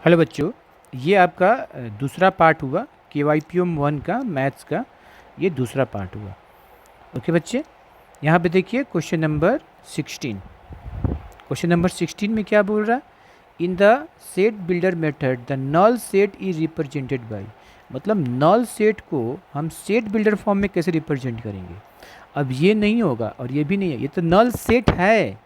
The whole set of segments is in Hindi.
हेलो बच्चों, ये आपका दूसरा पार्ट हुआ KYPM 1 का मैथ्स का। ये दूसरा पार्ट हुआ। ओके बच्चे, यहाँ पे देखिए क्वेश्चन नंबर 16। क्वेश्चन नंबर 16 में क्या बोल रहा है? In the set builder method the null set is represented by, मतलब नल सेट को हम सेट बिल्डर फॉर्म में कैसे रिप्रेजेंट करेंगे। अब ये नहीं होगा और ये भी नहीं है, ये तो नल सेट है।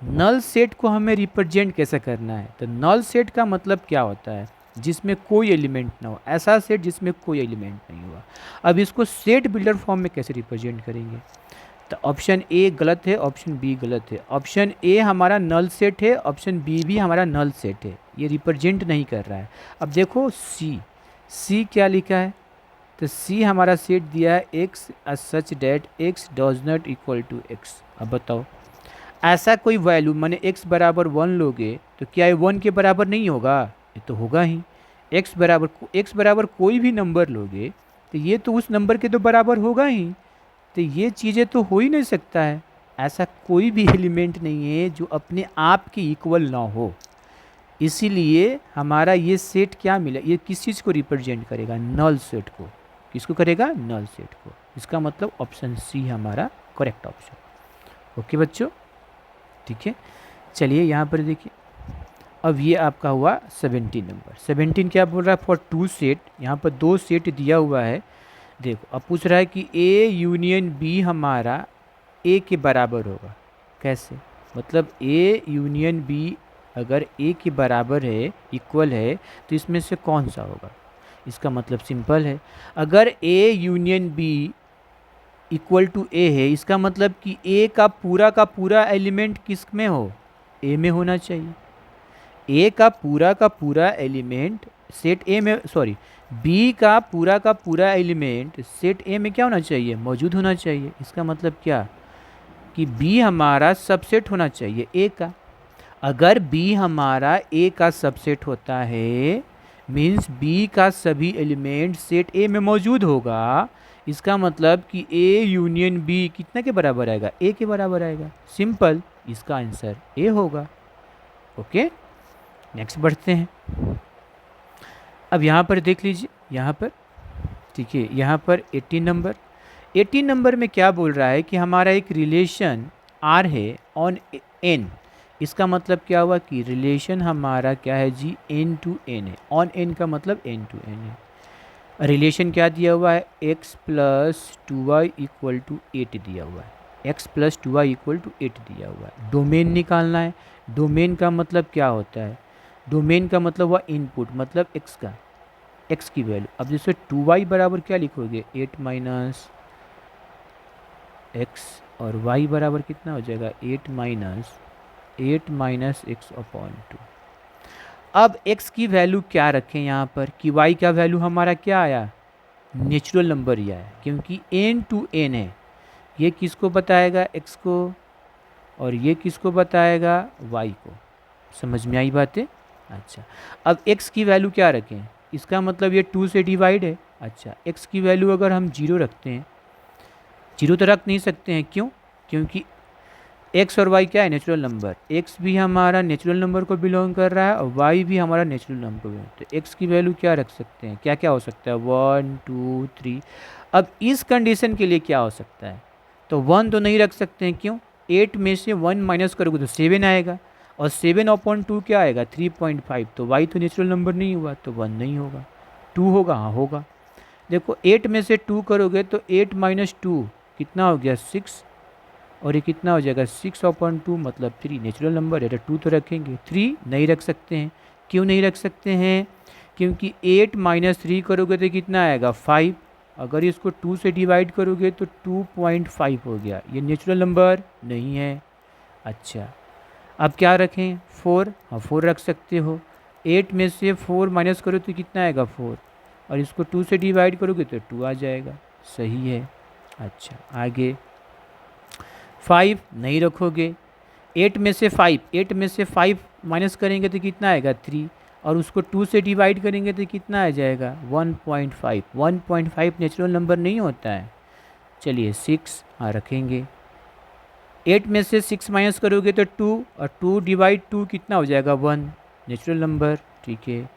नल सेट को हमें रिप्रेजेंट कैसे करना है? तो नल सेट का मतलब क्या होता है? जिसमें कोई एलिमेंट ना हो, ऐसा सेट जिसमें कोई एलिमेंट नहीं हुआ। अब इसको सेट बिल्डर फॉर्म में कैसे रिप्रेजेंट करेंगे? तो ऑप्शन ए गलत है, ऑप्शन बी गलत है। ऑप्शन ए हमारा नल सेट है, ऑप्शन बी भी हमारा नल सेट है, ये रिप्रेजेंट नहीं कर रहा है। अब देखो सी क्या लिखा है? तो सी हमारा सेट दिया है x such that x does not equal to x. अब बताओ, ऐसा कोई वैल्यू माने x बराबर 1 लोगे तो क्या ये 1 के बराबर नहीं होगा? ये तो होगा ही। x बराबर कोई भी नंबर लोगे तो ये तो उस नंबर के तो बराबर होगा ही। तो ये चीज़ें तो हो ही नहीं सकता है। ऐसा कोई भी एलिमेंट नहीं है जो अपने आप के इक्वल ना हो। इसीलिए हमारा ये सेट क्या मिला, ये किस चीज़ को रिप्रेजेंट करेगा? नल सेट को। किसको करेगा? नल सेट को। इसका मतलब ऑप्शन सी हमारा करेक्ट ऑप्शन। ओके बच्चों, ठीक है। चलिए यहाँ पर देखिए, अब ये आपका हुआ 17 नंबर। 17 क्या बोल रहा है? फॉर टू सेट, यहाँ पर दो सेट दिया हुआ है। देखो अब पूछ रहा है कि ए यूनियन बी हमारा ए के बराबर होगा। कैसे? मतलब ए यूनियन बी अगर ए के बराबर है, इक्वल है, तो इसमें से कौन सा होगा? इसका मतलब सिंपल है, अगर A union B equal to A है, इसका मतलब कि ए का पूरा एलिमेंट किस में हो? ए में होना चाहिए। ए का पूरा एलिमेंट सेट ए में, सॉरी, बी का पूरा एलिमेंट सेट ए में क्या होना चाहिए? मौजूद होना चाहिए। इसका मतलब क्या? कि बी हमारा सबसेट होना चाहिए ए का। अगर बी हमारा ए का सबसेट होता है, मीन्स बी का सभी एलिमेंट सेट ए में मौजूद होगा। इसका मतलब कि ए यूनियन बी कितने के बराबर आएगा? ए के बराबर आएगा। सिंपल, इसका आंसर ए होगा। ओके, नेक्स्ट बढ़ते हैं। अब यहाँ पर देख लीजिए, यहाँ पर ठीक है, यहाँ पर 18 नंबर में क्या बोल रहा है कि हमारा एक रिलेशन आर है ऑन एन। इसका मतलब क्या हुआ कि रिलेशन हमारा क्या है जी? एन टू एन है। ऑन एन का मतलब एन टू एन है। रिलेशन क्या दिया हुआ है? x plus 2y equal to 8 दिया हुआ है। x plus 2y equal to 8 दिया हुआ है। डोमेन निकालना है। डोमेन का मतलब क्या होता है? डोमेन का मतलब हुआ इनपुट, मतलब x का, x की वैल्यू। अब जैसे 2y बराबर क्या लिखोगे? 8 माइनस एक्स, और y बराबर कितना हो जाएगा? 8 माइनस एक्स अपॉन 2। अब x की वैल्यू क्या रखें यहाँ पर कि y का वैल्यू हमारा क्या आया? नेचुरल नंबर ही आया, क्योंकि n टू n है। ये किसको बताएगा? x को, और ये किसको बताएगा? y को। समझ में आई बातें? अच्छा, अब x की वैल्यू क्या रखें? इसका मतलब ये 2 से डिवाइड है। अच्छा, x की वैल्यू अगर हम 0 रखते हैं, 0 तो रख नहीं सकते हैं, क्यों? क्योंकि x और y क्या है? Natural number. x भी हमारा नेचुरल नंबर को बिलोंग कर रहा है और y भी हमारा नेचुरल नंबर को बिलोंग। तो x की वैल्यू क्या रख सकते हैं? क्या क्या हो सकता है? 1 2 3। अब इस कंडीशन के लिए क्या हो सकता है? तो 1 तो नहीं रख सकते हैं, क्यों? 8 में से 1 माइनस करोगे तो 7 आएगा, और 7 अपॉन 2 क्या आएगा? 3.5। तो y तो नेचुरल नंबर नहीं हुआ, तो 1 नहीं होगा। 2 होगा? हाँ होगा। देखो 8 में से 2 करोगे तो 8 माइनस 2 कितना हो गया? 6, और ये कितना हो जाएगा? 6/2 मतलब 3। नेचुरल नंबर है तो 2 तो रखेंगे, 3 नहीं रख सकते हैं। क्यों नहीं रख सकते हैं? क्योंकि 8 माइनस 3 करोगे तो कितना आएगा? 5। अगर इसको 2 से डिवाइड करोगे तो 2.5 हो गया। ये नेचुरल नंबर नहीं है। अच्छा, अब क्या रखें? 4। हाँ 4 रख सकते हो। 8 में से 4 माइनस करो तो कितना आएगा? 4, और इसको 2 से डिवाइड करोगे तो 2 आ जाएगा। सही है। अच्छा, आगे 5 नहीं रखोगे। 8 में से 5 माइनस करेंगे तो कितना आएगा? 3, और उसको 2 से डिवाइड करेंगे तो कितना आ जाएगा? 1.5। 1.5 नेचुरल नंबर नहीं होता है। चलिए 6 हाँ रखेंगे। 8 में से 6 माइनस करोगे तो 2, और 2 डिवाइड 2 कितना हो जाएगा? 1 नेचुरल नंबर। ठीक है।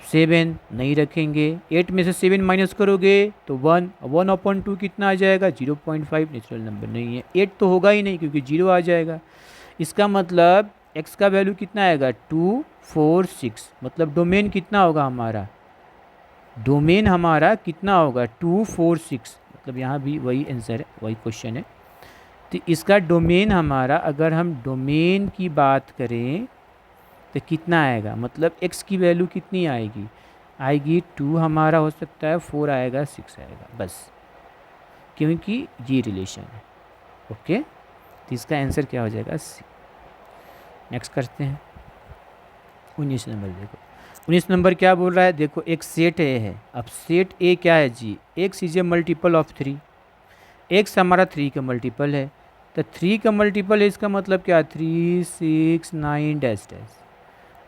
7 नहीं रखेंगे, 8 में से 7 माइनस करोगे तो 1, 1/2 कितना आ जाएगा 0.5, नेचुरल नंबर नहीं है। 8 तो होगा ही नहीं क्योंकि 0 आ जाएगा। इसका मतलब x का वैल्यू कितना आएगा 2, 4, 6, मतलब डोमेन कितना होगा हमारा, डोमेन हमारा कितना होगा 2, 4, 6, मतलब यहाँ भी वही आंसर है, वही क्वेश्चन है। तो इसका डोमेन हमारा, अगर हम डोमेन की बात करें तो कितना आएगा, मतलब x की वैल्यू कितनी आएगी, आएगी 2 हमारा हो सकता है, 4 आएगा, 6 आएगा, बस, क्योंकि ये रिलेशन है। ओके, तो इसका आंसर क्या हो जाएगा सी। नेक्स्ट करते हैं 19 नंबर। देखो 19 नंबर क्या बोल रहा है, देखो एक सेट ए है। अब सेट ए क्या है जी, x is a multiple of 3, x हमारा 3 का मल्टीपल है, तो 3 का मल्टीपल है, इसका मतलब क्या, 3, 6, 9 डैश डैश।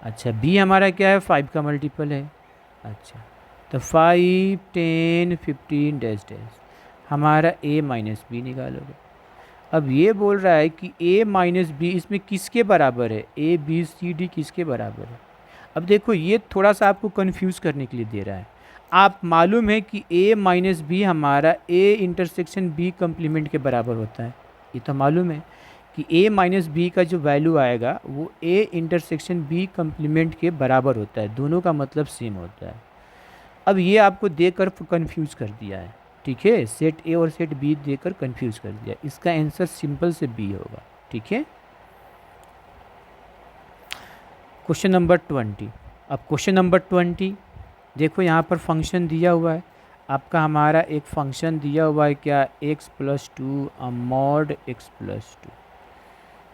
अच्छा b हमारा क्या है, 5 का मल्टीपल है। अच्छा तो 5, 10, 15 डैश डैश, हमारा a माइनस बी निकालोगे। अब ये बोल रहा है कि a माइनस बी इसमें किसके बराबर है, a b c d किसके बराबर है। अब देखो ये थोड़ा सा आपको कंफ्यूज करने के लिए दे रहा है। आप मालूम है कि a माइनस बी हमारा a इंटरसेक्शन b कम्प्लीमेंट के बराबर होता है, ये तो मालूम है कि a माइनस बी का जो वैल्यू आएगा वो a इंटरसेक्शन b कम्प्लीमेंट के बराबर होता है, दोनों का मतलब सेम होता है। अब ये आपको देकर कंफ्यूज कर दिया है, ठीक है, सेट ए और सेट बी देकर कंफ्यूज कर दिया, इसका आंसर सिंपल से बी होगा, ठीक है। Question number 20। अब क्वेश्चन नंबर 20 देखो, यहाँ पर फंक्शन दिया हुआ है आपका, हमारा एक फंक्शन दिया हुआ है क्या, x+2 मॉड x+2।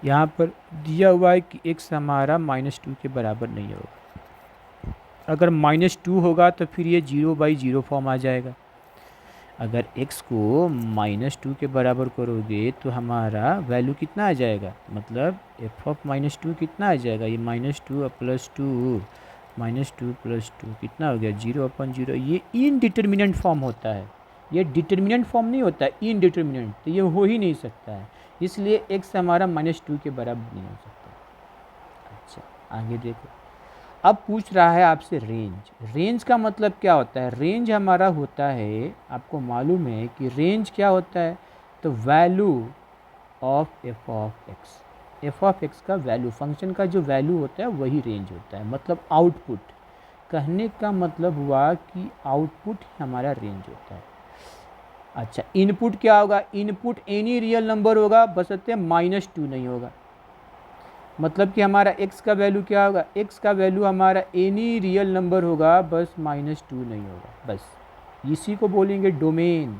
यहाँ पर दिया हुआ है कि x हमारा -2 के बराबर नहीं होगा। अगर -2 होगा तो फिर ये 0/0 फॉर्म आ जाएगा। अगर x को -2 के बराबर करोगे तो हमारा वैल्यू कितना आ जाएगा, मतलब f ऑफ -2 कितना आ जाएगा, ये -2 + 2 -2 + 2 कितना हो गया 0/0। ये इनडिटर्मिनेंट फॉर्म होता है, ये डिटर्मिनेंट फॉर्म नहीं होता है, इनडिटर्मिनेंट, तो ये हो ही नहीं सकता है, इसलिए x हमारा -2 के बराबर नहीं हो सकता। अच्छा आगे देखो, अब पूछ रहा है आपसे रेंज। रेंज का मतलब क्या होता है, रेंज हमारा होता है, आपको मालूम है कि रेंज क्या होता है, तो value of F of x, F of x का वैल्यू, फंक्शन का जो वैल्यू होता है वही रेंज होता है, मतलब आउटपुट। कहने का मतलब हुआ कि आउटपुट हमारा रेंज होता है। अच्छा इनपुट क्या होगा, इनपुट एनी रियल नंबर होगा, बशर्ते -2 नहीं होगा, मतलब कि हमारा x का वैल्यू क्या होगा, x का वैल्यू हमारा एनी रियल नंबर होगा, बस -2 नहीं होगा, बस इसी को बोलेंगे डोमेन।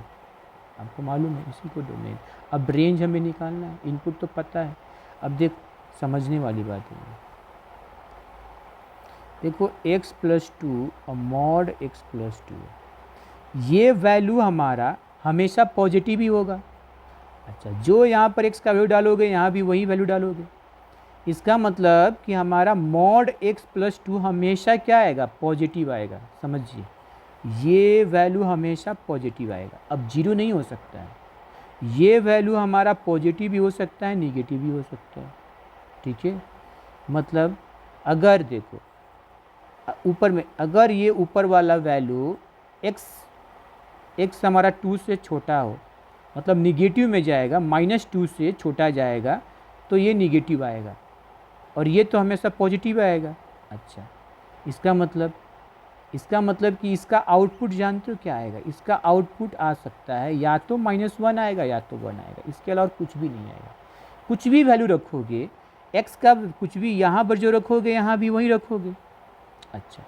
आपको मालूम है इसी को डोमेन। अब रेंज हमें निकालना है, इनपुट तो पता है। अब देखो समझने वाली बात है, देखो x+2 और मॉड x+2, ये वैल्यू हमारा हमेशा पॉजिटिव ही होगा। अच्छा जो यहाँ पर x का वैल्यू डालोगे यहाँ भी वही वैल्यू डालोगे, इसका मतलब कि हमारा मॉड x+2 हमेशा क्या आएगा, पॉजिटिव आएगा। समझिए ये वैल्यू हमेशा पॉजिटिव आएगा, अब जीरो नहीं हो सकता है। ये वैल्यू हमारा पॉजिटिव भी हो सकता है, निगेटिव भी हो सकता है, ठीक है। मतलब अगर देखो ऊपर में, अगर ये ऊपर वाला वैल्यू x हमारा 2 से छोटा हो, मतलब निगेटिव में जाएगा, -2 से छोटा जाएगा तो ये निगेटिव आएगा, और ये तो हमेशा पॉजिटिव आएगा। अच्छा इसका मतलब कि इसका आउटपुट जानते हो क्या आएगा, इसका आउटपुट आ सकता है या तो -1 आएगा या तो 1 आएगा, इसके अलावा कुछ भी नहीं आएगा। कुछ भी वैल्यू रखोगे x का, कुछ भी यहाँ पर जो रखोगे यहाँ भी वही रखोगे। अच्छा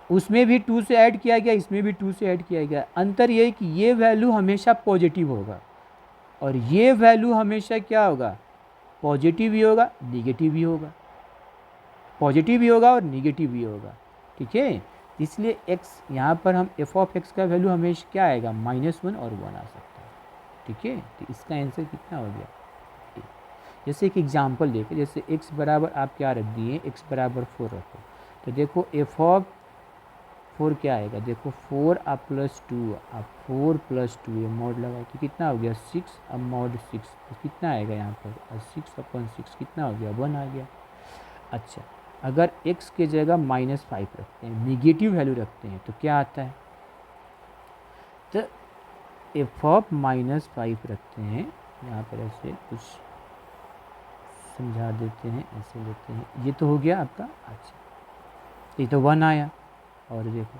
उसमें भी 2 से ऐड किया गया, इसमें भी 2 से ऐड किया गया, अंतर ये है कि ये वैल्यू हमेशा पॉजिटिव होगा और ये वैल्यू हमेशा क्या होगा, पॉजिटिव भी होगा निगेटिव भी होगा, पॉजिटिव भी होगा और निगेटिव भी होगा, ठीक है। इसलिए x यहाँ पर हम f ऑफ x का वैल्यू हमेशा क्या आएगा, -1 और 1 आ सकता है, ठीक है। तो इसका आंसर कितना हो गया, जैसे एक एग्जांपल देखें, जैसे x बराबर आप क्या रख दिए, x बराबर 4 रखो, तो देखो f ऑफ 4 क्या आएगा, देखो 4 + 2, अब 4 + 2 ये मॉड लगा तो कितना हो गया 6, अब मॉड 6 तो कितना आएगा यहाँ पर 6/6 कितना हो गया 1 आ गया। अच्छा अगर x के जगह -5 रखते हैं, निगेटिव वैल्यू रखते हैं, तो क्या आता है? तो एफ ऑफ -5 रखते हैं, यहाँ पर ऐसे कुछ समझा देते हैं, ऐसे लेते हैं, ये तो हो गया आपका। अच्छा, ये तो 1 आया। और देखो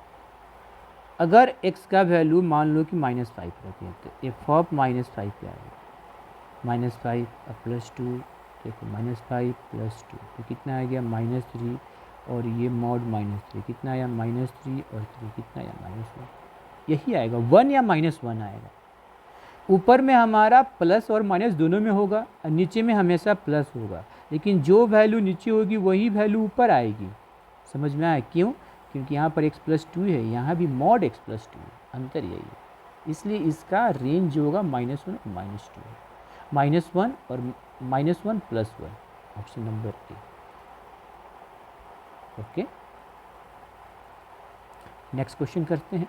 अगर x का वैल्यू मान लो कि -5 रखें, तो एफ ऑफ -5 क्या आएगा? -5 और +2, देखो -5 +2 तो कितना आ गया? -3, और ये मॉड -3 कितना आया? -3 और 3 कितना आया? -1। यही आएगा, 1 या -1 आएगा। ऊपर में हमारा प्लस और माइनस दोनों में होगा, और नीचे में हमेशा प्लस होगा, लेकिन जो वैल्यू नीचे होगी वही वैल्यू ऊपर आएगी। समझ में आया? क्यों? क्योंकि यहाँ पर x+2 है, यहाँ भी मॉड x+2 है, अंतर यही है। इसलिए इसका रेंज जो होगा -1 और -2 है, -1 और -1 +1, option number A. Okay, next question करते हैं।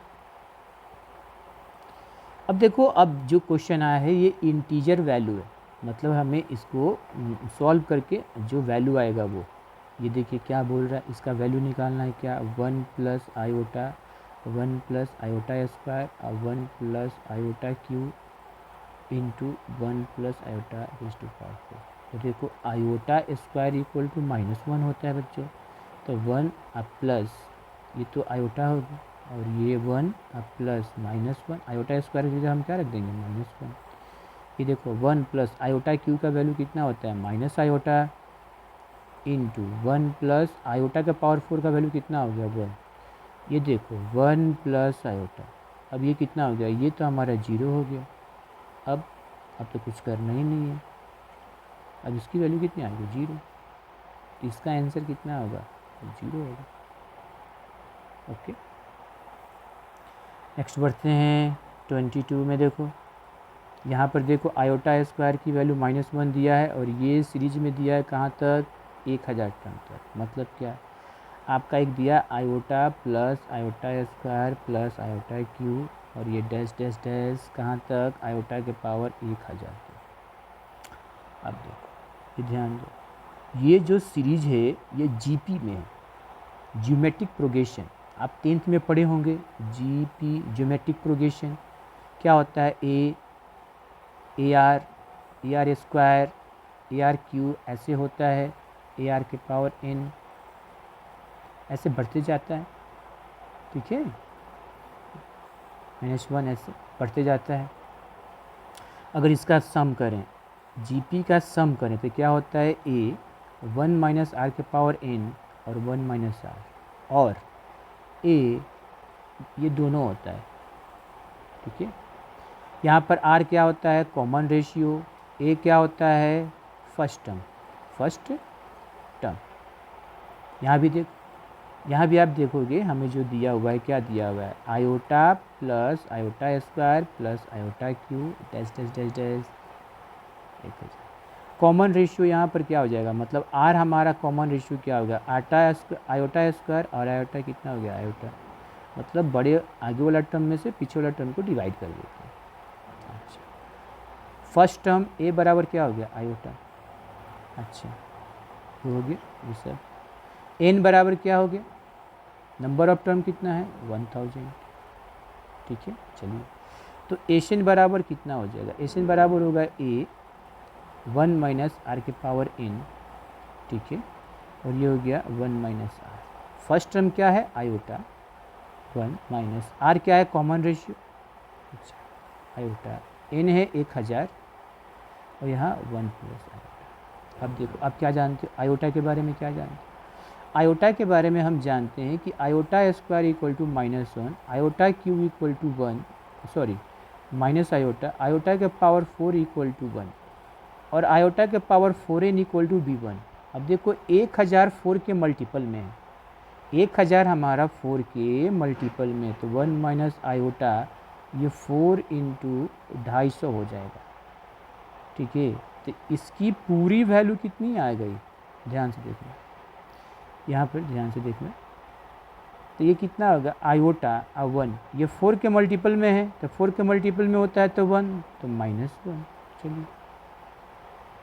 अब देखो, अब जो क्वेश्चन आया है ये इंटीजर वैल्यू है, मतलब हमें इसको सॉल्व करके जो वैल्यू आएगा वो, ये देखिए क्या बोल रहा है, इसका वैल्यू निकालना है। क्या? 1 + आयोटा 1 + आयोटा स्क्वायर और 1 + iota cube into 1 + iota raise to power 4। तो देखो आयोटा स्क्वायर इक्वल टू -1 होता है बच्चों, तो 1 प्लस ये तो आयोटा होगा, और ये 1 प्लस -1 आयोटा स्क्वायर की जगह हम क्या रख देंगे? -1। ये देखो 1 + आयोटा क्यू का वैल्यू कितना होता है? माइनस आयोटा इंटू 1 + आयोटा का पावर 4 का वैल्यू कितना हो गया? 1। ये देखो 1 + आयोटा, अब ये कितना हो गया? ये तो हमारा 0 हो गया। अब तो कुछ करना ही नहीं है, अब इसकी वैल्यू कितनी आएगी? 0। तो इसका आंसर कितना होगा? 0 होगा। ओके, नेक्स्ट बढ़ते हैं 22 में। देखो यहाँ पर देखो आयोटा स्क्वायर की वैल्यू -1 दिया है, और ये सीरीज में दिया है कहाँ तक? 1000 टर्म तक। मतलब क्या? आपका एक दिया iota plus iota square plus iota Q, और ये डैश डैश डैश कहाँ तक? आयोटा के पावर 1000 तक। अब देखो, ये ध्यान दो, ये जो सीरीज है ये जीपी में है, ज्योमेट्रिक प्रोग्रेशन। आप 10th में पढ़े होंगे जीपी, ज्योमेट्रिक प्रोग्रेशन। क्या होता है? ए आर स्क्वायर, ARQ ऐसे होता है, AR के पावर n ऐसे बढ़ते जाता है, ठीक है, -1 ऐसे बढ़ते जाता है। अगर इसका सम करें, जीपी का सम करें, तो क्या होता है? A 1 - r के पावर n और 1 - r, और A ये दोनों होता है, ठीक है। यहाँ पर R क्या होता है? Common ratio. A क्या होता है? First term. यहाँ भी आप देखोगे हमें जो दिया हुआ है, क्या दिया हुआ है? Iota plus iota square plus iota Q dash dash dash dash 1000। Common ratio यहाँ पर क्या हो जाएगा? मतलब R हमारा कॉमन रेशियो क्या होगा? आयोटा स्क्वायर और आयोटा कितना हो गया? आयोटा, मतलब बड़े आगे वाला टर्म में से पीछे वाला टर्म को डिवाइड कर देते हैं। अच्छा, फर्स्ट टर्म A बराबर क्या हो गया? आयोटा। अच्छा, हो गया ये सब। n बराबर क्या हो गया? नंबर ऑफ टर्म कितना है? 1000, ठीक है। चलिए, तो एशन बराबर कितना हो जाएगा? एशन बराबर होगा A 1 - r के पावर n, ठीक है, और ये हो गया 1 - r। फर्स्ट टर्म क्या है? आयोटा, 1 - r क्या है? Common ratio. अच्छा, आयोटा n है 1000, और यहाँ 1 + आयोटा। अब देखो, अब क्या जानते हो आयोटा के बारे में? क्या जानते हो आयोटा के बारे में? हम जानते हैं कि iota square equal to -1, iota cube equal to 1, sorry minus iota, iota के पावर 4 इक्वल टू 1, और आयोटा के power 4n equal to b1। अब देखो 1000 4 के मल्टीपल में है, 1000 हमारा 4 के मल्टीपल में, तो 1 - आयोटा ये 4 × 250 हो जाएगा, ठीक है। तो इसकी पूरी वैल्यू कितनी आ गई? ध्यान से देखना, यहाँ पर ध्यान से देखना, तो ये कितना होगा? आयोटा 1, ये 4 के मल्टीपल में है, तो 4 के मल्टीपल में होता है तो 1, तो -1। चलिए,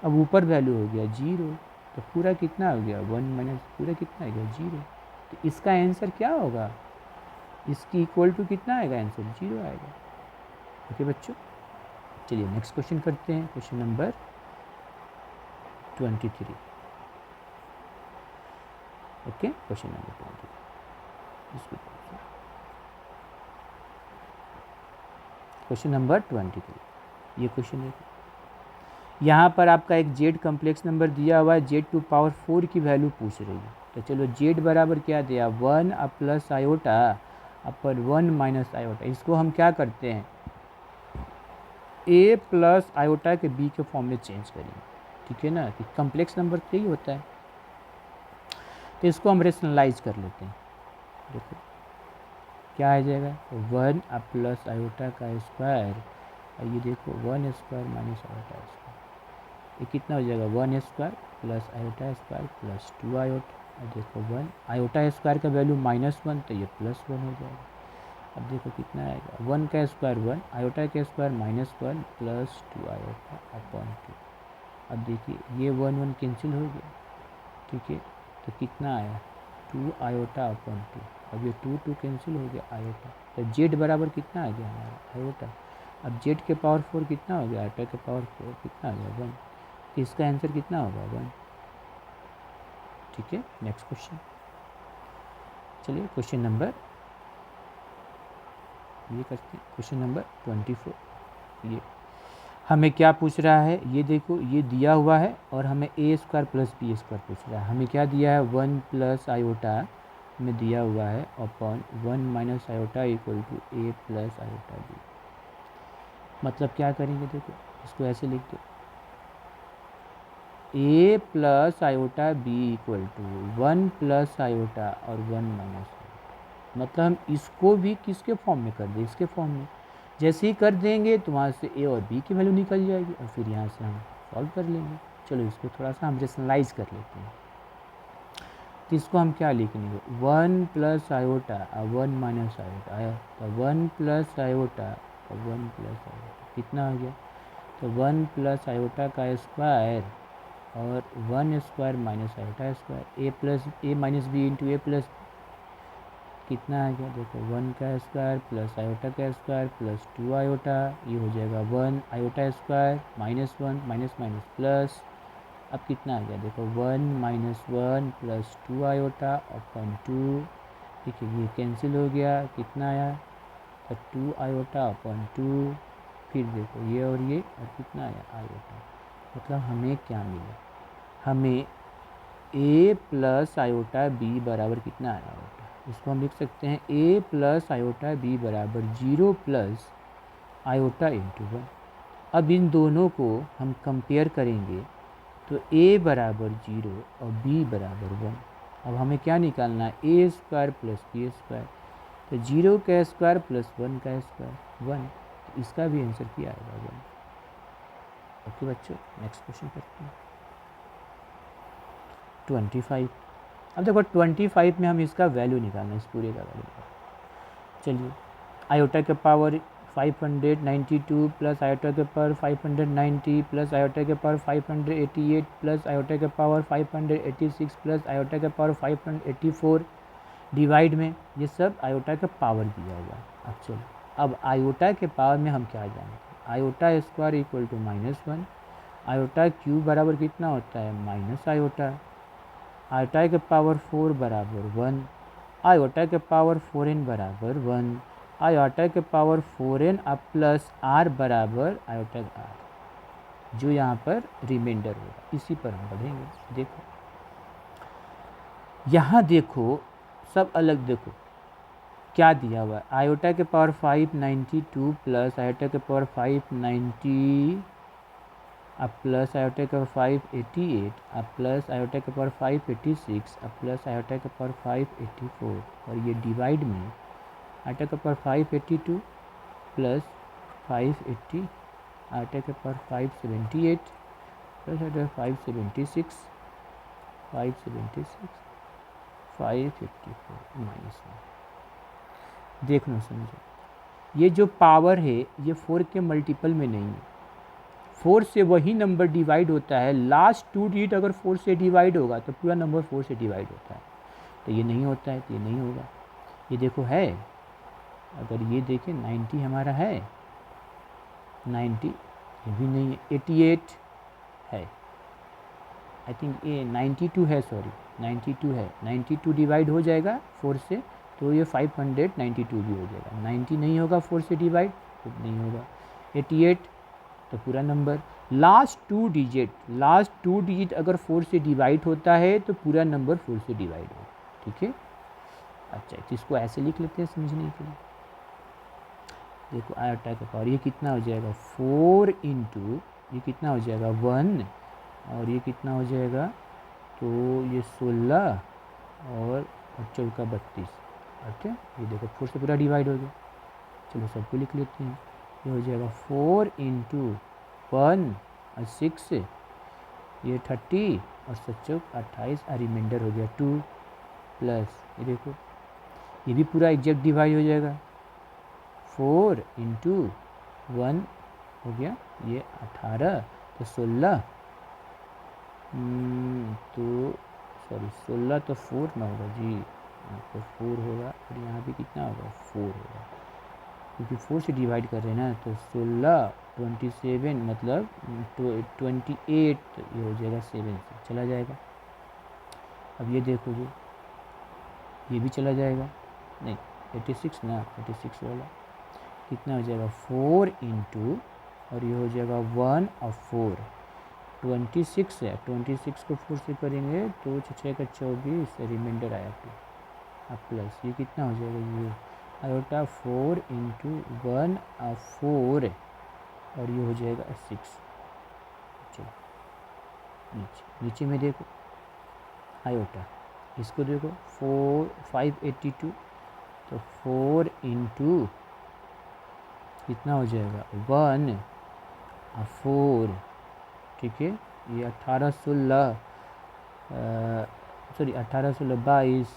अब ऊपर वैल्यू हो गया 0, तो पूरा कितना हो गया 1 माइनस पूरा कितना आ गया 0। तो इसका आंसर क्या होगा, इसकी इक्वल टू कितना आएगा आंसर 0 आएगा। ओके बच्चों, चलिए नेक्स्ट क्वेश्चन करते हैं, question number 23। Okay question number 23, इसको क्वेश्चन नंबर 23, ये क्वेश्चन है। यहाँ पर आपका एक जेड कम्प्लेक्स नंबर दिया हुआ है, जेड टू पावर 4 की वैल्यू पूछ रही है। तो चलो जेड बराबर क्या दिया 1 प्लस आयोटा अपर 1 माइनस आयोटा, इसको हम क्या करते हैं ए प्लस आयोटा के बी के फॉर्म में चेंज करेंगे, ठीक है ना, कि कम्प्लेक्स नंबर तो यही होता है। तो इसको हम रेशनलाइज कर लेते हैं। देखो क्या आ जाएगा 1 प्लस आयोटा का स्क्वायर, और ये देखो 1 स्क्वायर माइनस आयोटा स्क्वायर, ये कितना हो जाएगा 1 square plus iota square plus 2 iota. और देखो 1 आयोटा स्क्वायर का वैल्यू -1, तो ये +1 हो जाएगा। अब देखो कितना आएगा 1 का स्क्वायर 1, आयोटा का स्क्वायर -1 प्लस 2 आयोटा अपॉन 2। अब देखिए ये 1 1 कैंसिल हो गया, ठीक है, तो कितना आया 2 आयोटा अपॉन 2। अब ये 2 2 कैंसिल हो गया आयोटा, तो जेड बराबर कितना आ गया हमारा आयोटा। अब जेड के पावर 4 कितना हो गया, आयोटा के पावर 4 कितना आ गया 1, तो इसका आंसर कितना होगा 1, ठीक है। नेक्स्ट क्वेश्चन, चलिए क्वेश्चन नंबर ये करते हैं, क्वेश्चन नंबर 24। ये हमें क्या पूछ रहा है, ये देखो ये दिया हुआ है और हमें ए स्क्वायर प्लस बी स्क्वायर पूछ रहा है। हमें क्या दिया है 1 प्लस आयोटा में दिया हुआ है upon 1 minus iota equal to A plus iota B. मतलब क्या करेंगे, देखो इसको ऐसे लिख दो A plus iota B equal to 1 plus iota और 1 माइनस आयोटा। मतलब हम इसको भी किसके फॉर्म में कर दें, इसके फॉर्म में। जैसे ही कर देंगे तो वहाँ से ए और बी की वैल्यू निकल जाएगी और फिर यहाँ से हम सॉल्व कर लेंगे। चलो इसको थोड़ा सा हम रेशनलाइज कर लेते हैं। तो इसको हम क्या लिखेंगे 1 प्लस आयोटा और 1 माइनस आयोटा आया, तो 1 प्लस आयोटा और 1 प्लस आयोटा कितना हो गया, तो 1 प्लस आयोटा का स्क्वायर और 1 स्क्वायर माइनस आयोटा स्क्वायर, ए प्लस ए माइनस बी इंटू ए प्लस कितना आ गया, देखो 1 का स्क्वायर प्लस आयोटा का स्क्वायर प्लस 2 आयोटा, ये हो जाएगा 1 iota square -1 minus minus plus. अब कितना आ गया, देखो 1 -1 प्लस 2 आयोटा अपॉन 2, देखिए ये कैंसिल हो गया, कितना आया, तो 2 आयोटा अपॉन 2, फिर देखो ये और कितना आया आयोटा। मतलब हमें क्या मिला, हमें a प्लस आयोटा बी बराबर कितना आया आयोटा। इसको हम लिख सकते हैं a प्लस आयोटा बी बराबर 0 प्लस आयोटा इंटू 1। अब इन दोनों को हम कंपेयर करेंगे तो a बराबर 0 और b बराबर 1। अब हमें क्या निकालना है a square plus b square, तो 0 का स्क्वायर प्लस 1 का स्क्वायर 1, तो इसका भी आंसर क्या आएगा 1। ओके बच्चों, नेक्स्ट क्वेश्चन करते हैं 25। अब देखो 25 में हम इसका वैल्यू निकालना है, इस पूरे का वैल्यू निकालना। चलिए आयोटा के पावर 592 प्लस आयोटा के पावर 590 प्लस आयोटा के पावर 588 प्लस आयोटा के पावर 586 प्लस आयोटा के पावर 584 डिवाइड में, ये सब आयोटा का पावर दिया हुआ है। अब चलो अब आयोटा के पावर में हम क्या जानते हैं, iota square equal to -1, iota cube बराबर कितना होता है माइनस आयोटा, आयोटा के पावर 4 बराबर 1, आयोटा के पावर 4n बराबर 1, आयोटा के पावर 4n अब प्लस r बराबर आयोटा r, जो यहाँ पर रिमाइंडर होगा इसी पर हम बढ़ेंगे। देखो यहाँ देखो सब अलग, देखो क्या दिया हुआ है, आयोटा के पावर 592 प्लस आयोटा के पावर 590 अब प्लस आयोटा का 588 अब प्लस आयोटा का पावर 586 अब प्लस आयोटा का पावर 584, और ये डिवाइड में आयोटा का पावर 582 प्लस 580 आयोटा का पावर 578 प्लस आयोटा 576 554 -1। देख लो समझो, ये जो पावर है ये 4 के मल्टीपल में नहीं है, 4 से वही नंबर डिवाइड होता है, लास्ट 2 डिजिट अगर 4 से डिवाइड होगा तो पूरा नंबर 4 से डिवाइड होता है, तो ये नहीं होता है, तो ये नहीं होगा। ये देखो है, अगर ये देखें 90 हमारा है, 90 ये भी नहीं है, 88 है, आई थिंक ये 92 है, सॉरी 92 है, 92 डिवाइड हो जाएगा 4 से तो ये 592 भी हो जाएगा। 90 नहीं होगा 4 से डिवाइड, तो नहीं होगा। 88 तो पूरा नंबर, लास्ट टू डिजिट अगर 4 से डिवाइड होता है तो पूरा नंबर 4 से डिवाइड होगा, ठीक है। अच्छा, तो इसको ऐसे लिख लेते हैं समझने के लिए। देखो आयोटा का पावर ये कितना हो जाएगा, 4 इंटू ये कितना हो जाएगा 1, और ये कितना हो जाएगा, तो ये 16 और 14 32, ठीक है। ये देखो 4 से पूरा डिवाइड हो गया। चलो सबको लिख लेते हैं। ये हो जाएगा 4 इंटू 1 और 6, ये 30 और 7 28, और रिमाइंडर हो गया 2 प्लस ये देखो ये भी पूरा एग्जैक्ट डिवाइड हो जाएगा। 4 इंटू 1 हो गया ये 18, तो 16 तो सॉरी 16 तो 4 ना होगा जी, यहाँ पर 4 होगा, और यहाँ पे कितना होगा 4 होगा, क्योंकि 4 से डिवाइड कर रहे हैं ना, तो 16 27 मतलब 28, ये हो जाएगा 7 से चला जाएगा। अब ये देखो जी, ये भी चला जाएगा, नहीं 86 ना, 86 वाला कितना हो जाएगा 4 इंटू, और ये हो जाएगा 1 और 4, 26 है, 26 को 4 से करेंगे तो 6 का 24, रिमाइंडर आया 2, अब प्लस ये कितना हो जाएगा, ये आयोटा 4 इंटू 1 और 4, और ये हो जाएगा 6। चलो नीचे में देखो आयोटा, इसको देखो 582, तो 4 इंटू कितना हो जाएगा 1 और 4, ठीक है। ये 18 16 सॉरी 18 16 22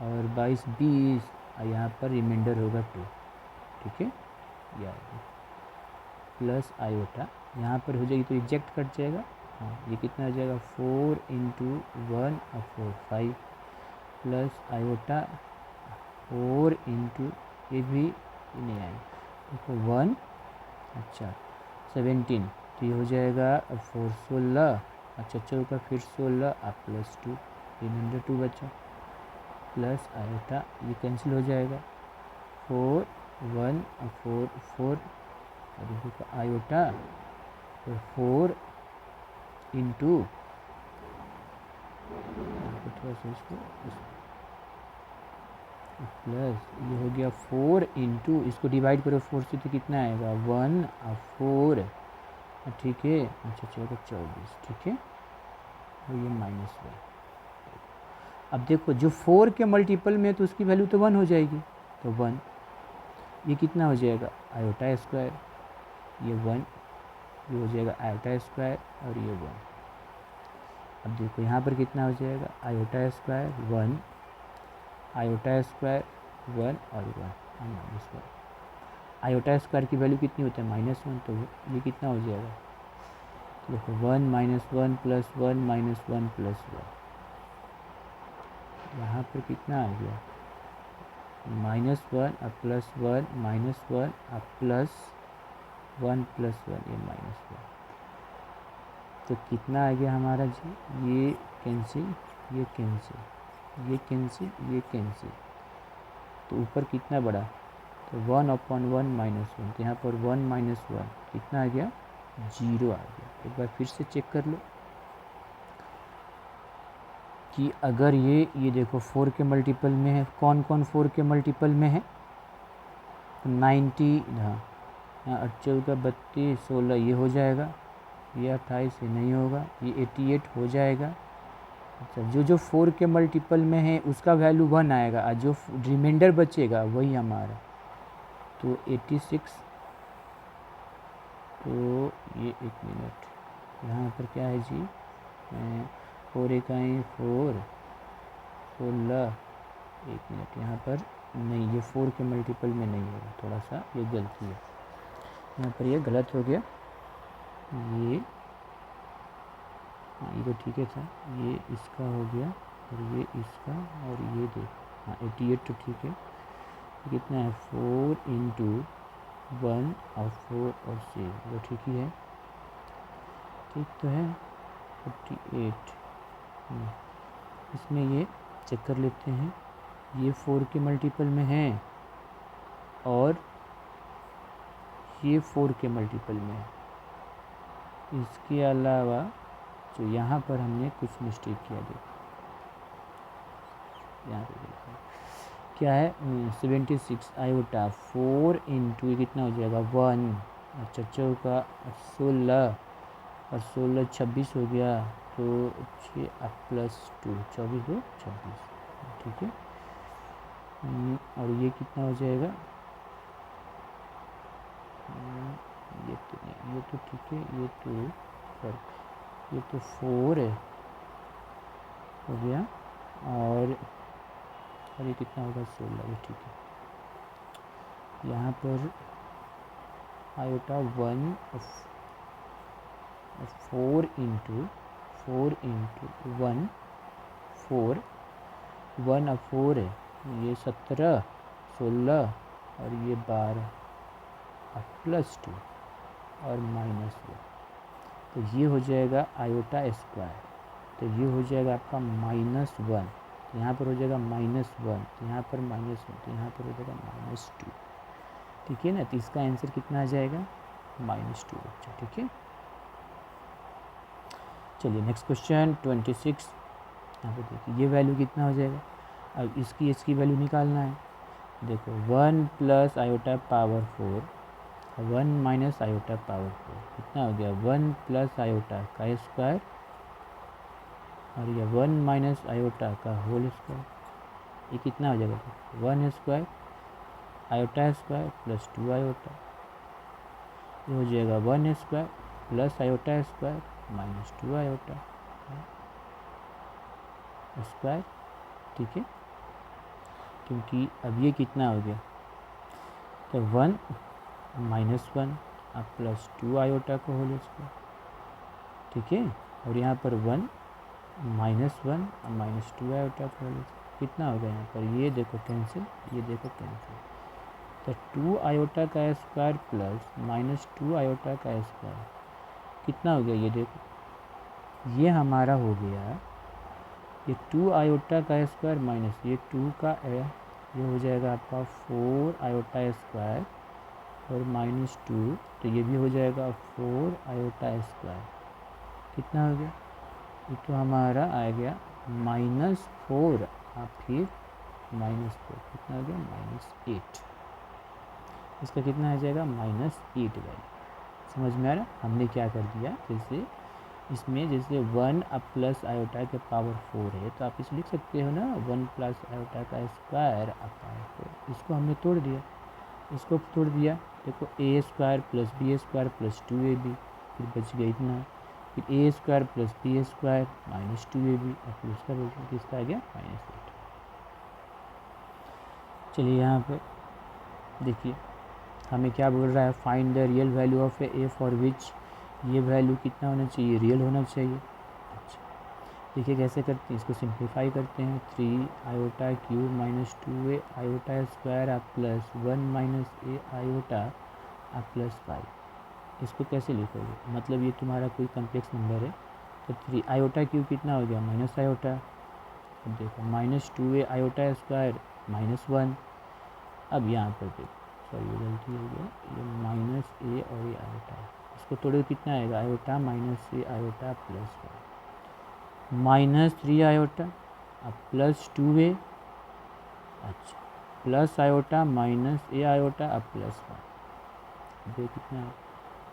और 22 20, और यहाँ पर रिमाइंडर होगा 2, ठीक है। या प्लस आयोटा यहाँ पर हो जाएगी तो एग्जैक्ट कट जाएगा। हाँ, ये कितना हो जाएगा 4 इंटू 1 और 4 5, प्लस आयोटा 4 इंटू ये भी नहीं आएगा, देखो 1, अच्छा 17, तो ये हो जाएगा 4 16, अच्छा 4 का फिर 16 और प्लस 2, रिमाइंडर 2 बचा, प्लस आयोटा ये कैंसिल हो जाएगा, 4 1 और 4 4, और देखो आयोटा तो 4 इंटू थोड़ा सा इसको प्लस ये हो गया 4 इंटू, इसको डिवाइड करो 4 से तो कितना आएगा 1 और 4, ठीक है। अच्छा 6 का 24, ठीक है, और ये -1। अब देखो जो 4 के मल्टीपल में है तो उसकी वैल्यू तो 1 हो जाएगी, तो 1, ये कितना हो जाएगा आयोटा स्क्वायर, ये 1, ये हो जाएगा आयोटा स्क्वायर, और ये 1। अब देखो यहाँ पर कितना हो जाएगा आयोटा स्क्वायर 1, आयोटा स्क्वायर 1 और 1 -1। आयोटा स्क्वायर की वैल्यू कितनी होती है -1, तो ये कितना हो जाएगा, तो देखो 1 -1 प्लस 1 -1 प्लस 1, यहाँ पर कितना आ गया -1 और प्लस 1 -1 और प्लस 1 प्लस 1, ये -1, तो कितना आ गया हमारा जी, ये कैंसिल ये कैंसिल ये कैंसिल ये कैंसिल, तो ऊपर कितना बढ़ा, तो 1/1 -1, तो यहाँ पर 1 -1 कितना आ गया 0 आ गया। एक बार फिर से चेक कर लो कि अगर ये देखो 4 के मल्टीपल में है, कौन कौन 4 के मल्टीपल में है, तो 90, हाँ 48 का 32 16 ये हो जाएगा, ये 28 ये नहीं होगा, ये 88 हो जाएगा। अच्छा जो 4 के मल्टीपल में है उसका वैल्यू 1 आएगा, और जो रिमाइंडर बचेगा वही हमारा, तो 86, तो ये 1 मिनट यहाँ पर क्या है जी, 4 1 4 16, 1 मिनट यहाँ पर नहीं, ये 4 के मल्टीपल में नहीं होगा, थोड़ा सा ये गलती है, यहाँ पर ये गलत हो गया, ये, हाँ ये तो ठीक है था, ये इसका हो गया और ये इसका, और ये दो, हाँ 88 तो ठीक है। कितना है 4 इंटू 1 और 4 और 6, वो ठीक ही है, ठीक तो है 48। इसमें ये चेक कर लेते हैं, ये 4 के मल्टीपल में है और ये 4 के मल्टीपल में है। इसके अलावा जो यहाँ पर हमने कुछ मिस्टेक किया, देखो यहाँ पे देखो क्या है 76 आयोटा 4 इंटू ये कितना हो जाएगा 1, अच्छा चौका 16 और 16 26 हो गया, तो 6 प्लस 2 24 2 26, ठीक है। और ये कितना हो जाएगा, ये तो नहीं, ये तो ठीक है, ये तो ये तो 4 है हो गया, और ये कितना होगा 16, ये ठीक है। यहाँ पर आयोटा 1 4 इंटू 1 4 1 और 4 है, ये 17 16 और ये 12 और प्लस 2 और माइनस 1, तो ये हो जाएगा आयोटा स्क्वायर, तो ये हो जाएगा आपका -1, तो यहाँ पर हो जाएगा -1, तो यहाँ पर -1, तो यहाँ पर हो जाएगा -2, ठीक है ना। तो इसका आंसर कितना आ जाएगा -2 बच्चा, ठीक है। चलिए नेक्स्ट क्वेश्चन 26, यहाँ पे देखिए ये वैल्यू कितना हो जाएगा, अब इसकी वैल्यू निकालना है। देखो 1 plus iota power 4 1 minus iota power 4 कितना हो गया 1 प्लस आयोटा का स्क्वायर और ये 1 माइनस आयोटा का होल स्क्वायर, ये कितना हो जाएगा 1 square iota square plus 2 iota, ये हो जाएगा 1 square plus iota square minus 2 iota square, ठीक है। क्योंकि अब ये कितना हो गया, तो 1 -1 अब प्लस 2 आयोटा का होल स्क्वायर, ठीक है। और यहाँ पर 1 -1 और -2 आयोटा का होल स्क्वायर, कितना हो गया यहाँ पर, ये देखो कैंसिल, ये देखो कैंसिल, तो 2 आयोटा का स्क्वायर प्लस -2 आयोटा का स्क्वायर कितना हो गया, ये देखो ये हमारा हो गया, ये 2 आयोटा का स्क्वायर माइनस ये 2 का ये हो जाएगा आपका 4 आयोटा स्क्वायर और -2, तो ये भी हो जाएगा 4 आयोटा स्क्वायर, कितना हो गया, ये तो हमारा आ गया -4 और फिर -4, कितना हो गया -8, इसका कितना आ जाएगा -8 वैल्यू। समझ में आ रहा, हमने क्या कर दिया, जैसे इसमें जैसे 1 अब प्लस आयोटा के पावर 4 है, तो आप इसे लिख सकते हो ना 1 प्लस आयोटा का स्क्वायर अब पावर 4, इसको हमने तोड़ दिया, इसको तोड़ दिया, देखो A square plus B square plus 2ab, फिर बच गया इतना, फिर A square plus B square -2ab और फिर उसका बच किसका आ गया -8। चलिए यहाँ पर देखिए हमें क्या बोल रहा है, find the real value of A for which, ये वैल्यू कितना होना चाहिए, रियल होना चाहिए। अच्छा देखिए कैसे करते हैं, इसको सिंप्लीफाई करते हैं, 3 iota cube minus 2a iota square आप प्लस 1 माइनस ए आयोटा आप प्लस 5, इसको कैसे लिखोगे, मतलब ये तुम्हारा कोई कम्प्लेक्स नंबर है, तो 3 आयोटा क्यूब कितना हो गया माइनस आयोटा, अब देखो -2a आयोटा स्क्वायर -1, अब यहाँ पर देखो सॉरी ये गलती हो गया, ये -a और ये आयोटा है, इसको तोड़े कितना आएगा iota -a iota plus 3 iota अब प्लस 2a, अच्छा प्लस आयोटा -a आयोटा अब प्लस 1, ये कितना है,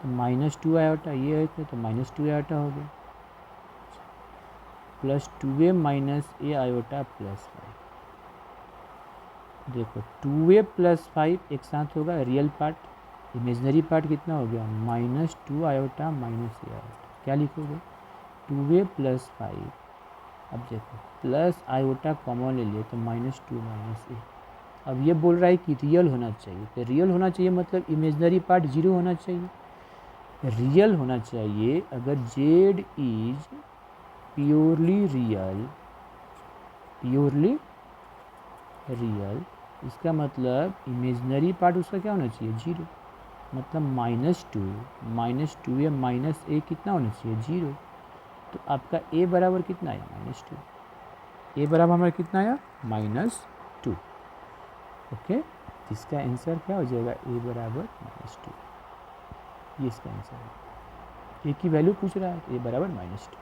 तो -2 आयोटा ये है तो -2 आयोटा हो गया plus 2a -a iota plus 5, देखो 2a प्लस 5 एक साथ होगा, रियल पार्ट, इमेजनरी पार्ट कितना हो गया -2 आयोटा -a आयोटा, क्या लिखोगे 2a प्लस 5, अब देखो प्लस आयोटा कॉमन ले लिए तो -2 -a, अब ये बोल रहा है कि रियल होना चाहिए, तो रियल होना चाहिए मतलब इमेजनरी पार्ट 0 होना चाहिए, रियल होना चाहिए। अगर z इज प्योरली रियल, इसका मतलब इमेजनरी पार्ट उसका क्या होना चाहिए, 0। मतलब -2 या -a कितना होना चाहिए, 0। तो आपका a बराबर कितना आया, -2। a बराबर हमारा कितना आया, -2। ओके, इसका आंसर क्या हो जाएगा, a बराबर -2। ये इसका आंसर है। a की वैल्यू पूछ रहा है, a बराबर -2।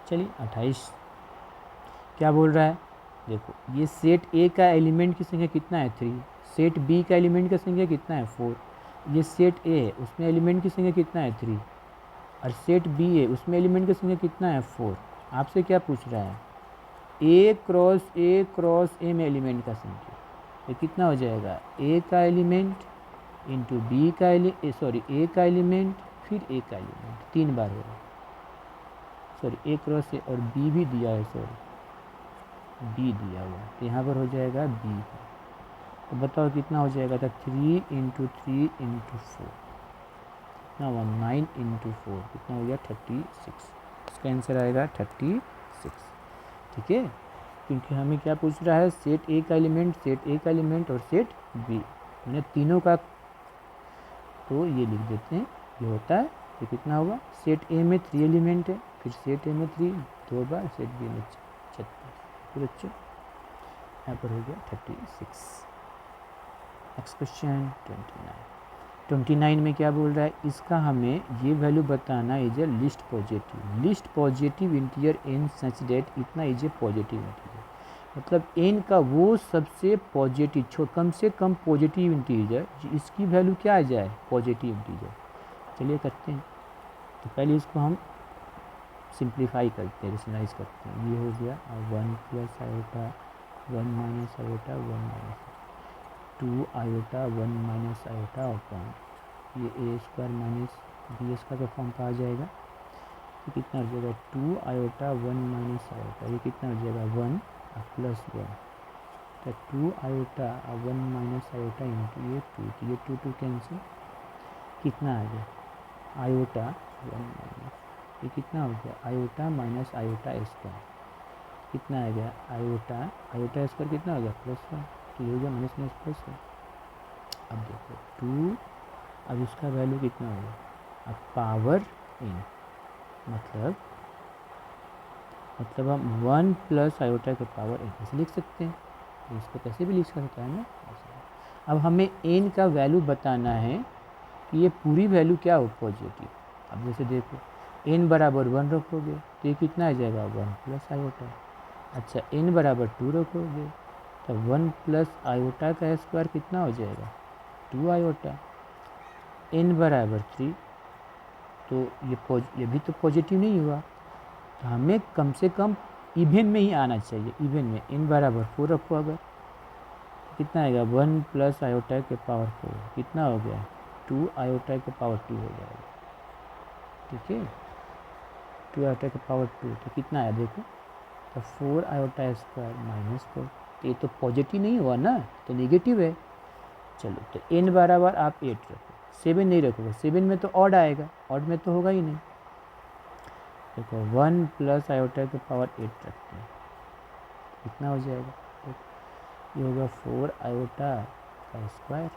चलिए 28 क्या बोल रहा है, देखो ये सेट ए का एलिमेंट की संख्या कितना है, 3। सेट बी का एलिमेंट की संख्या कितना है, 4। ये सेट ए है, उसमें एलिमेंट की संख्या कितना है, 3। और सेट बी है, उसमें एलिमेंट की संख्या कितना है, 4। आपसे क्या पूछ रहा है, ए क्रॉस ए में एलिमेंट का संख्या। ये कितना हो जाएगा, ए का एलिमेंट इंटू बी का ए का एलिमेंट फिर ए का एलिमेंट, 3 बार होगा। ए क्रॉस ए और बी भी दिया है, बी दिया हुआ, तो यहाँ पर हो जाएगा बी। तो बताओ कितना हो जाएगा, था 3 इंटू 3 इंटू 4 कितना हुआ, 9 इंटू 4 कितना हो गया, 36। इसका आंसर आएगा 36। ठीक है, क्योंकि हमें क्या पूछ रहा है, सेट ए का एलिमेंट और सेट बी, मैंने तीनों का, तो ये लिख देते हैं, ये होता है। तो कितना होगा, सेट ए में 3 एलिमेंट है, फिर सेट ए में 3 2 बार, सेट बी में 36। फिर बच्चों यहाँ पर हो गया 36। नेक्स्ट क्वेश्चन 29 में क्या बोल रहा है, इसका हमें ये वैल्यू बताना is a least positive integer n such that, इतना इज ए पॉजिटिव इंटीजर। मतलब एन का वो सबसे पॉजिटिव, कम से कम पॉजिटिव इंटीजर, इसकी वैल्यू क्या आ जाए, पॉजिटिव इंटीजर। चलिए करते हैं। तो पहले इसको हम सिंप्लीफाई करते हैं, रेशनलाइज करते हैं। ये हो गया 1 plus iota 1 minus iota 1 minus 2 iota 1 minus iota upon ये ए स्क्वायर माइनस बी स्क्वायर का फॉर्म पर आ जाएगा। तो कितना हो जाएगा, 2 आयोटा 1 माइनस आयोटा, ये कितना हो जाएगा, 1 प्लस 1। तो 2 आयोटा 1 माइनस आयोटा इंटू ये 2, तो ये 2 कैंसिल, कितना आ गया, आयोटा 1 माइनस, ये कितना हो गया, आयोटा माइनस आयोटा स्क्वायर, कितना आ गया, आयोटा स्क्वायर कितना हो गया, +1। तो ये हो गया माइनस माइनस प्लस 1। अब देखो 2, अब इसका वैल्यू कितना होगा, अब पावर इन, मतलब हम 1 प्लस आयोटा के पावर n ऐसे लिख सकते हैं। तो इसको कैसे भी लिख सकता है ना। अब हमें n का वैल्यू बताना है कि ये पूरी वैल्यू क्या हो, पॉजिटिव। अब जैसे देखो n बराबर 1 रखोगे तो ये कितना आ जाएगा, 1 प्लस आयोटा। अच्छा n बराबर 2 रखोगे तो 1 प्लस आयोटा का स्क्वायर कितना हो जाएगा, 2 आयोटा। n बराबर 3, तो ये भी तो पॉजिटिव नहीं हुआ, तो हमें कम से कम इवन में ही आना चाहिए। इवन में n बराबर 4 रखो, अगर कितना आएगा, 1 प्लस आयोटा के पावर 4 कितना हो गया, 2 आयोटा के पावर 2 हो जाएगा। ठीक है, 2 आयोटा के पावर 2, तो कितना आया देखो, तो 4 आयोटा स्क्वायर माइनस 4, तो ये तो पॉजिटिव नहीं हुआ ना, तो नेगेटिव है। चलो तो n बराबर आप 8 रखो, 7 नहीं रखोगे, 7 में तो ऑड आएगा, ऑड में तो होगा ही नहीं। देखो 1 प्लस आयोटा के पावर 8 रखते हैं, कितना हो जाएगा, ये होगा 4 आयोटा का स्क्वायर,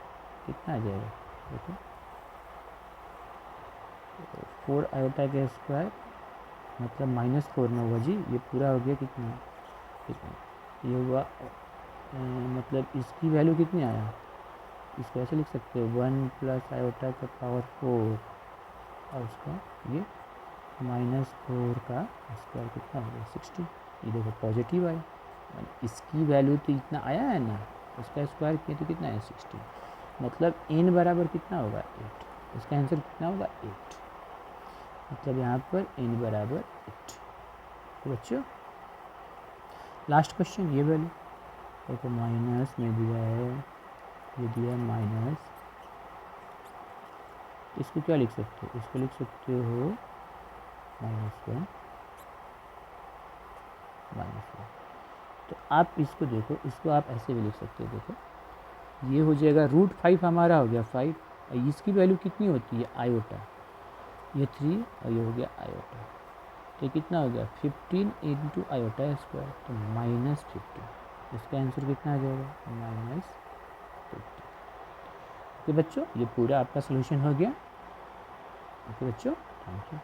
कितना आ जाएगा, देखो 4 आयोटा का स्क्वायर मतलब -4 ना होगा जी, ये पूरा हो गया कितना, ये हुआ मतलब इसकी वैल्यू कितनी आया, इसको ऐसे लिख सकते हो 1 प्लस आयोटा का पावर 4 और उसका ये -4 का स्क्वायर कितना हो गया, 16। ये देखो पॉजिटिव आया, इसकी वैल्यू तो इतना आया है ना, उसका स्क्वायर किया तो कितना है, 16। मतलब n बराबर कितना होगा, 8। इसका आंसर कितना होगा, 8। मतलब यहाँ पर n बराबर 8। तो बच्चों लास्ट क्वेश्चन ये वैल्यू देखो, माइनस में दिया है, ये दिया माइनस, इसको क्या लिख सकते हो, इसको लिख सकते हो -1 -1। तो आप इसको देखो, इसको आप ऐसे भी लिख सकते हो, देखो ये हो जाएगा √5 हमारा हो गया 5, इसकी वैल्यू कितनी होती है आयोटा, ये 3 और ये हो गया आयोटा, तो कितना हो गया 15 इंटू आयोटा स्क्वायर, तो -15, इसका आंसर कितना आ जाएगा -50। ओके बच्चों, ये पूरा आपका सोल्यूशन हो गया। ओके बच्चों, थैंक यू।